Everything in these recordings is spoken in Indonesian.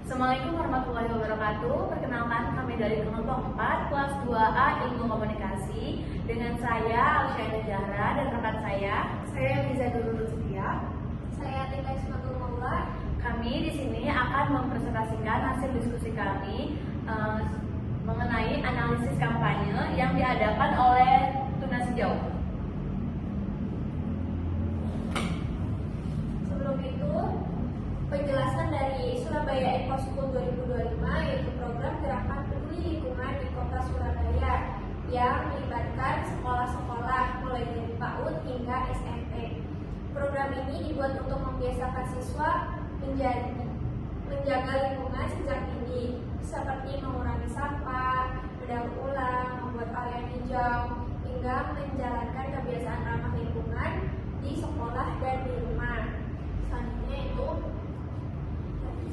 Assalamualaikum warahmatullahi wabarakatuh. Perkenalkan, kami dari kelompok 4 kelas 2A Ilmu Komunikasi dengan saya Alsyada Zahra dan rekan saya Liza Dulu Setia. Saya Tika Ismatul Maula. Kami di sini akan mempresentasikan hasil diskusi kami mengenai analisis kampanye yang diadakan oleh Tunas Hijau. Sebelum itu, penjelasan dari Surabaya Eco School 2025 yaitu program gerakan peduli lingkungan di Kota Surabaya yang melibatkan sekolah-sekolah mulai dari PAUD hingga SMP. Program ini dibuat untuk membiasakan siswa menjaga lingkungan sejak dini, seperti mengurangi sampah, mendaur ulang, membuat area hijau, hingga menjalankan kebiasaan ramah lingkungan di sekolah dan di rumah.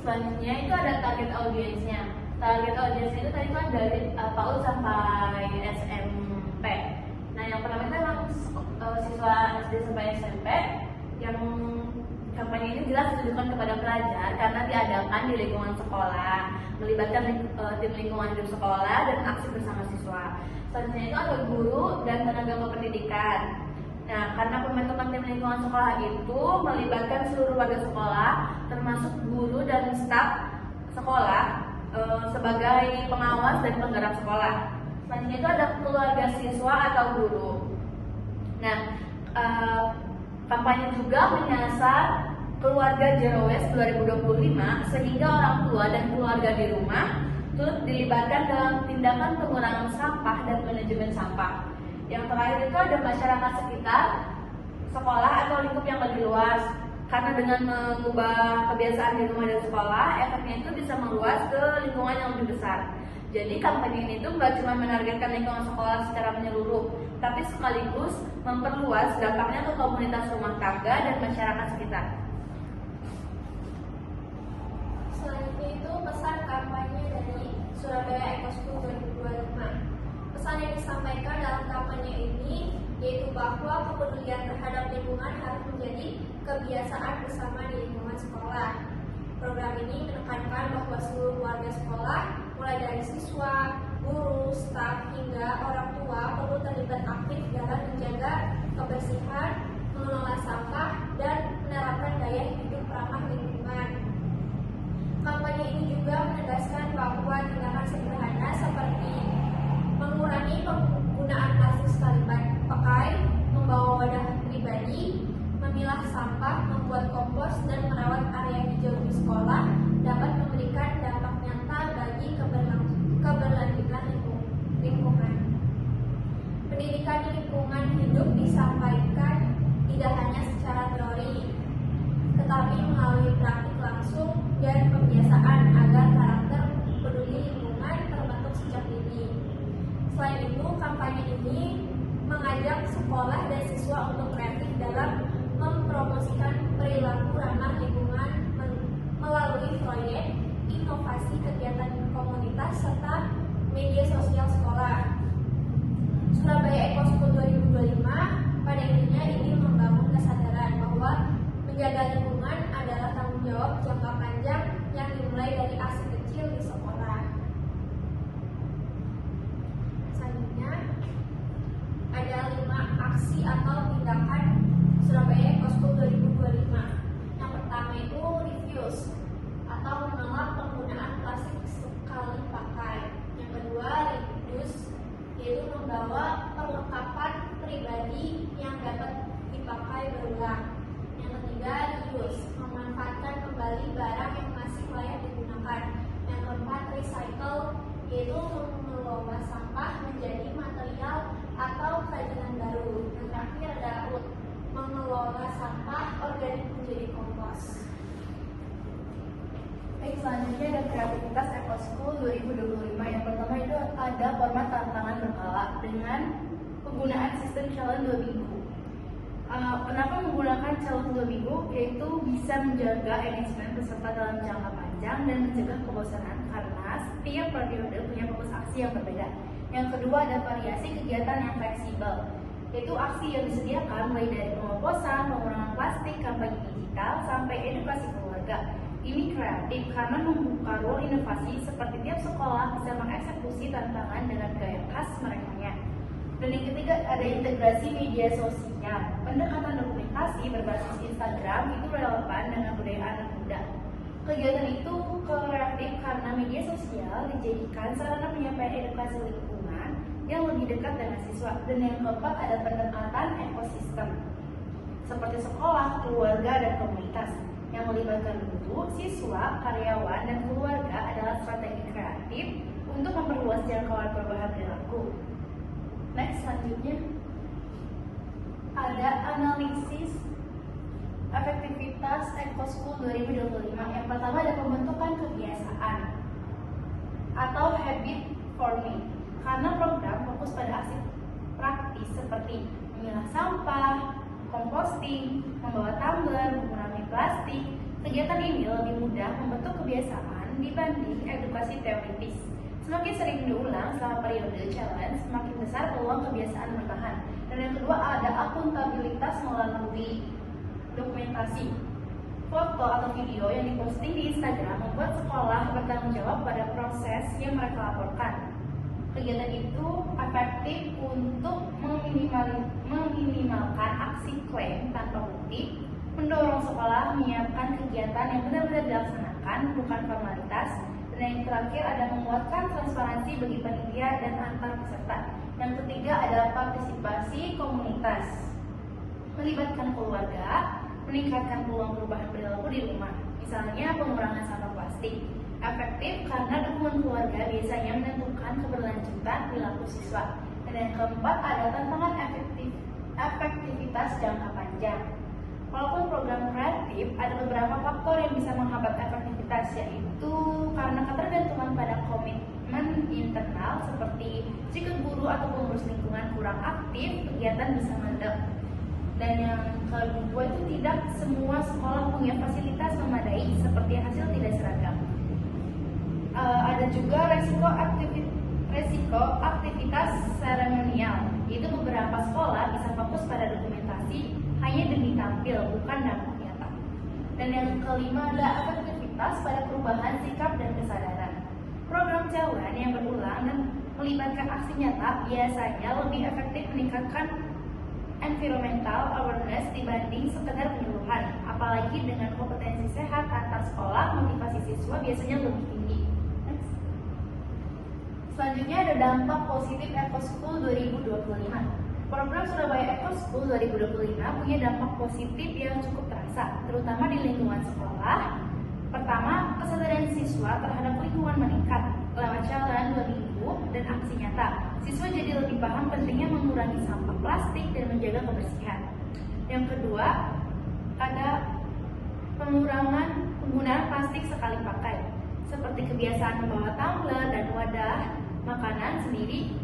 Selanjutnya itu ada target audiensnya. Target audiensnya itu tadi kan dari PAUD sampai SMP. Nah, yang pertama itu memang siswa SD sampai SMP. Yang kampanye ini jelas ditujukan kepada pelajar karena diadakan di lingkungan sekolah, melibatkan tim lingkungan hidup sekolah dan aksi bersama siswa. Selanjutnya itu ada guru dan tenaga kependidikan. Nah, karena pembentukan tim lingkungan sekolah itu melibatkan seluruh warga sekolah, termasuk guru dan staf sekolah sebagai pengawas dan penggerak sekolah. Selanjutnya itu ada keluarga siswa atau guru. Nah, kampanye juga menyasar keluarga Zero Waste 2025 sehingga orang tua dan keluarga di rumah turut dilibatkan dalam tindakan pengurangan sampah dan manajemen sampah. Yang terakhir itu ada masyarakat sekitar sekolah atau lingkup yang lebih luas. Karena dengan mengubah kebiasaan di rumah dan sekolah, efeknya itu bisa meluas ke lingkungan yang lebih besar. Jadi kampanye ini tuh nggak cuma menargetkan lingkungan sekolah secara menyeluruh, tapi sekaligus memperluas dampaknya ke komunitas rumah tangga dan masyarakat sekitar. Selanjutnya itu pesan kampanye dari Surabaya Eco School 2025. Pesan yang disampaikan dalam kampanye ini yaitu bahwa kepedulian terhadap lingkungan harus menjadi kebiasaan bersama di lingkungan sekolah. Program ini menekankan bahwa seluruh warga sekolah, mulai dari siswa, guru, staf, hingga orang tua perlu terlibat aktif dalam menjaga kebersihan, mengelola sampah, dan menerapkan gaya hidup ramah lingkungan. Kampanye ini juga menegaskan bahwa tindakan sederhana seperti mengurangi penggunaan plastik sekali pakai, membawa wadah pribadi, memilah sampah, membuat kompos, dan merawat area hijau di sekolah dapat memberikan dampak nyata bagi keberlanjutan lingkungan. Pendidikan di lingkungan hidup disampaikan tidak hanya secara teori, tetapi melalui praktik langsung dan pembiasaan agar karakter peduli lingkungan terbentuk sejak dini. Selain itu, kampanye ini mengajak sekolah dan siswa untuk kreatif dalam mempromosikan perilaku ramah lingkungan melalui proyek, inovasi kegiatan komunitas, serta media sosial sekolah. Surabaya Eco School 2025 pada intinya ini membangun kesadaran bahwa menjaga lingkungan adalah tanggung jawab jangka panjang yang dimulai dari aksi kecil di sekolah. Selanjutnya ada 5 aksi atau tindakan Surabaya Eco School 2025. Yang pertama itu refuse atau menolak penggunaan plastik sekali pakai. Yang kedua reduce, yaitu membawa perlengkapan pribadi yang dapat dipakai berulang. Yang ketiga reuse, memanfaatkan kembali barang yang masih layak digunakan. Yang keempat recycle, yaitu mengelola sampah menjadi material atau kerajinan baru. Yang terakhir ada out, mengelola sampah organik menjadi kompos. Baik, selanjutnya ada kreativitas Eco School 2025. Yang pertama itu ada format tantangan berkala dengan penggunaan sistem challenge 2 minggu. Kenapa menggunakan challenge 2 minggu? Yaitu bisa menjaga engagement peserta dalam jangka panjang dan mencegah kebosanan karena setiap periode punya fokus aksi yang berbeda. Yang kedua ada variasi kegiatan yang fleksibel, yaitu aksi yang disediakan mulai dari pengoplosan, pengurangan plastik, kampanye digital, sampai edukasi keluarga. ini kreatif karena membuka ruang inovasi seperti tiap sekolah bisa mengeksekusi tantangan dengan gaya khas mereka. Dan yang ketiga ada integrasi media sosial. Pendekatan dokumentasi berbasis Instagram itu relevan dengan budaya anak muda. Kegiatan itu kreatif karena media sosial dijadikan sarana penyampaian edukasi lingkungan yang lebih dekat dengan siswa. Dan yang keempat ada pendekatan ekosistem seperti sekolah, keluarga, dan komunitas yang melibatkan guru, siswa, karyawan, dan keluarga adalah strategi kreatif untuk memperluas jangkauan perubahan perilaku. Next, selanjutnya ada analisis efektivitas EcoSchool 2025. Yang pertama ada pembentukan kebiasaan atau habit forming, karena program fokus pada aksi praktis seperti memilah sampah, composting, membawa tumbler, mengurangi plastik. Kegiatan ini lebih mudah membentuk kebiasaan dibanding edukasi teoritis. Semakin sering diulang selama periode challenge, semakin besar peluang kebiasaan bertahan. Dan yang kedua ada akuntabilitas melalui dokumentasi. Foto atau video yang diposting di Instagram membuat sekolah bertanggung jawab pada proses yang mereka laporkan. Kegiatan itu efektif untuk meminimalkan aksi klaim tanpa bukti, mendorong sekolah menyiapkan kegiatan yang benar-benar dilaksanakan, bukan formalitas, dan yang terakhir ada menguatkan transparansi bagi panitia dan antar peserta. Yang ketiga adalah partisipasi komunitas, melibatkan keluarga, meningkatkan peluang perubahan perilaku di rumah, misalnya pengurangan sampah plastik. Efektif karena dukungan keluarga biasanya menentukan keberlanjutan perilaku siswa. Dan yang keempat ada tantangan efektivitas jangka panjang. Walaupun program kreatif, ada beberapa faktor yang bisa menghambat efektivitas, yaitu karena ketergantungan pada komitmen internal seperti jika guru atau pengurus lingkungan kurang aktif, kegiatan bisa mandek. Dan yang kedua itu tidak semua sekolah punya fasilitas memadai seperti hasil tidak seragam. Ada juga resiko aktivitas seremonial. Itu beberapa sekolah bisa fokus pada dokumentasi hanya demi tampil, bukan dampak nyata. Dan yang kelima ada efektivitas pada perubahan sikap dan kesadaran. Program challenge yang berulang dan melibatkan aksi nyata biasanya lebih efektif meningkatkan environmental awareness dibanding sekedar penyuluhan. Apalagi dengan kompetensi sehat antar sekolah, motivasi siswa biasanya lebih tinggi. Next. Selanjutnya ada dampak positif EcoSchool 2025. Program Surabaya EcoSchool 2025 punya dampak positif yang cukup terasa, terutama di lingkungan sekolah. Pertama, kesadaran siswa terhadap lingkungan meningkat lewat challenge 2 minggu dan aksi nyata. Siswa jadi lebih paham pentingnya mengurangi sampah plastik dan menjaga kebersihan. Yang kedua, ada pengurangan penggunaan plastik sekali pakai, seperti kebiasaan membawa tumbler dan wadah makanan sendiri.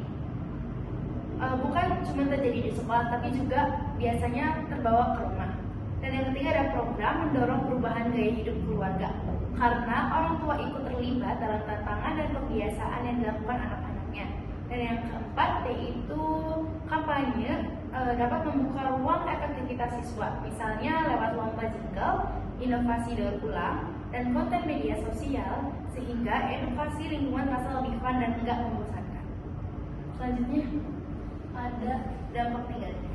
Bukan cuma terjadi di sekolah, tapi juga biasanya terbawa ke rumah. Dan yang ketiga ada program mendorong perubahan gaya hidup keluarga, karena orang tua ikut terlibat dalam tantangan dan kebiasaan yang dilakukan anak-anaknya. Dan yang keempat yaitu kampanye dapat membuka ruang efektivitas siswa, misalnya lewat lomba jingle, inovasi daur ulang, dan konten media sosial, sehingga edukasi lingkungan terasa lebih fun dan enggak membosankan. Selanjutnya ada dampak negatif.